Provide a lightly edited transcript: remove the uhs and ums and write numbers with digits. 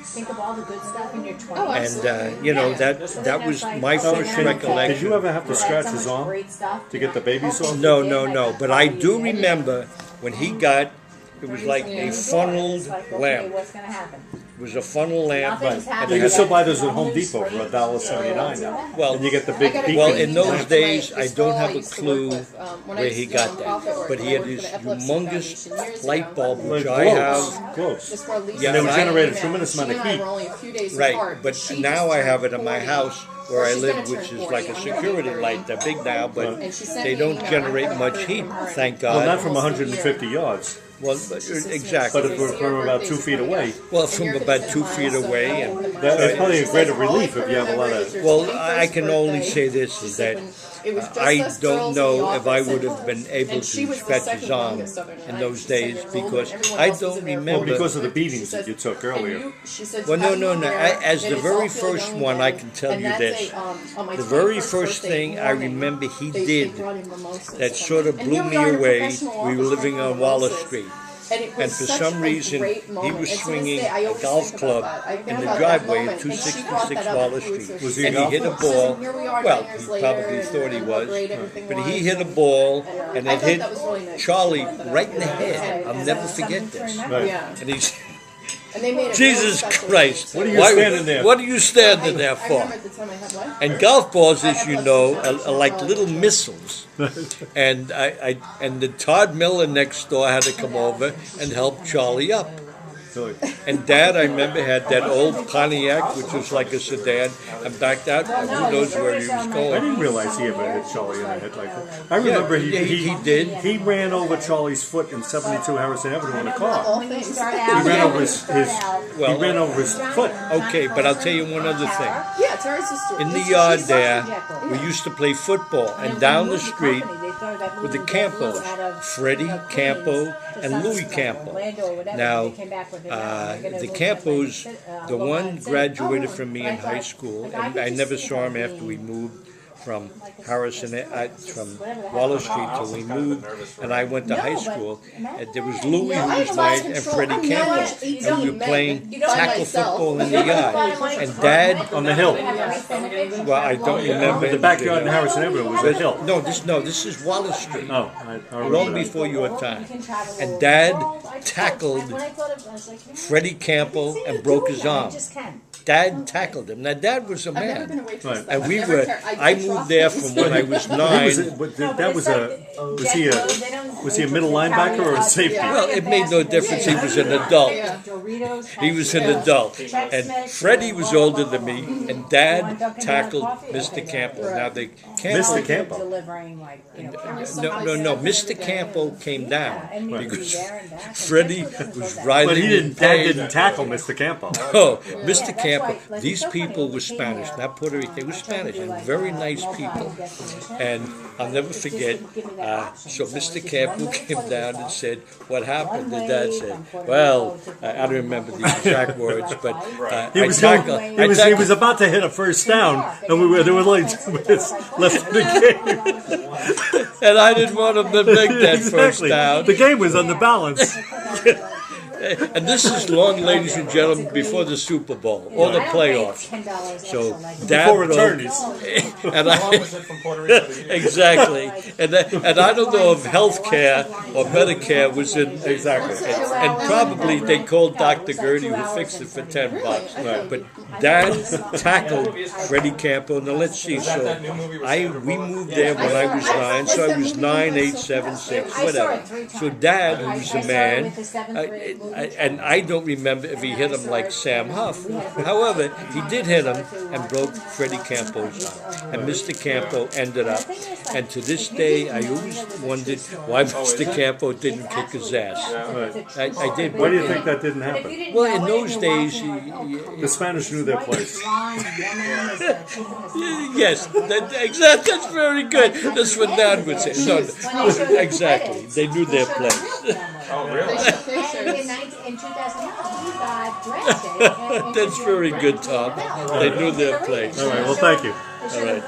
think of all the good stuff in your 20s. Oh, And that was my first recollection. Did you ever have to scratch his arm to get the babies off? No. But I do remember when he got, it was like a funneled lamp. What's going to happen? It was a funnel lamp. Nothing's And happening. You can still buy those at Home Depot for $1.79 now. Well, And you get the big beacon. well, in those Lamp. days, I This don't girl I have a used to work clue with, when I where used he to got do that. nonprofit But work, he I had worked this for the Epilepsy humongous Foundation years light ago. bulb, which Like I globes. have. Globes. This girl, Lisa, Yeah, And they would and I- generate a she tremendous amount of and I heat. were only a few days Right, apart, but she now just I have turned it in my 40. house where I She's live, gonna which turn is 40 like a on security November light. They're big now, but And she sent they me an don't email. generate I much heard heat, from her. thank Well, not God. from 150 yards, Well, exactly. but if we're from about 2 feet away. Well, from about 2 feet away, and That's probably a greater relief if you have a lot of. well, I can only say this is that I don't know if I would have been able to scratch his arm in those days because I don't Well, remember. because of the beatings that you took earlier. Well, no. As the very first one, I can tell you this. The very first thing I remember he did that sort of blew me away, we were living on Wallace Street. And for some reason, he was swinging a golf club in the driveway at 266 Wallace Street. Was he a And he golfer? hit a ball. Well, he probably thought he was. But he hit a ball, and it hit Charlie right in the head. I'll never forget this. Right. And he's, And they made it Jesus really special. Christ. What are you standing there? What are you standing there I for? remember at the time I had life. And golf balls, as you know, are like little missiles. And and the Todd Miller next door had to come over and help Charlie up. Really. And Dad, I remember, had that old Pontiac, which was like a sedan, and backed out. And who knows where he was I going? didn't realize he ever hit Charlie in the head like that. I remember he did. He ran over Charlie's foot in 72 Harrison Avenue in a car. All things. He ran over Well, he ran over his foot. Okay, but I'll tell you one other thing. Yeah, Terry's sister. In the yard there, we used to play football, and down the street were the Campos, Freddie Campo and Louis Campo. Now, the Campos, the one graduated from me in high school, and I never saw him after we moved from from Wallace Street till we moved, and I went to high school. And there was Louis, who was mine, and Freddie Campo, and we were playing tackle football in the yard. And Dad On the hill. well, I don't remember The backyard in Harrison Avenue was a hill. No, this is Wallace Street. Oh, I remember Long that. before your time. And Dad tackled Freddie Campo and broke his arm. Dad tackled him. Now, Dad was a I've never been man. away Right. And we were, I moved there from when I was He 9. was he a middle linebacker or a safety? Well, it made no difference. He was an adult. He was an adult. And Freddie was older than me, and Dad tackled Mr. Campo. Now, the Campo... Mr. Campo. No. Mr. Campo came down because Freddie was riding But in Dad pain. didn't tackle Mr. Campo. Oh, Mr. Campo, these people were Spanish, not Puerto Rican. They were Spanish and very nice people. And I'll never forget, so Mr. Campo came down and said, what happened? And Dad said, well, I don't remember the exact words, but He was about to hit a first down, and there were like 2 minutes left in the game. and I didn't want him to make that first Exactly. down. The game was on the balance. And this is long, ladies and gentlemen, before the Super Bowl or the playoffs. So Dad Before broke, attorneys. and exactly, and I don't know if healthcare or Medicare was in Exactly. and probably they called Dr. Gertie who fixed it for $10. Right. But Dad tackled Freddie Campo. Now let's see. So we moved there when I was 9. So I was 9, 8, 7, 6, whatever. So Dad, who's a man, and I don't remember if he hit him like Sam Huff. However, he did hit him and broke Freddie Campo's arm. And Mr. Campo ended up. And to this day, I always wondered why Mr. Campo didn't kick his ass. I did. Why do you think that didn't happen? Well, in those days, The Spanish knew their place. yes, exactly. That's very good. That's what Dad would say. No, exactly. They knew their place. Oh, really? In 2009, he got drafted. That's very good, Tom. They knew their place. All right, well, thank you. All right.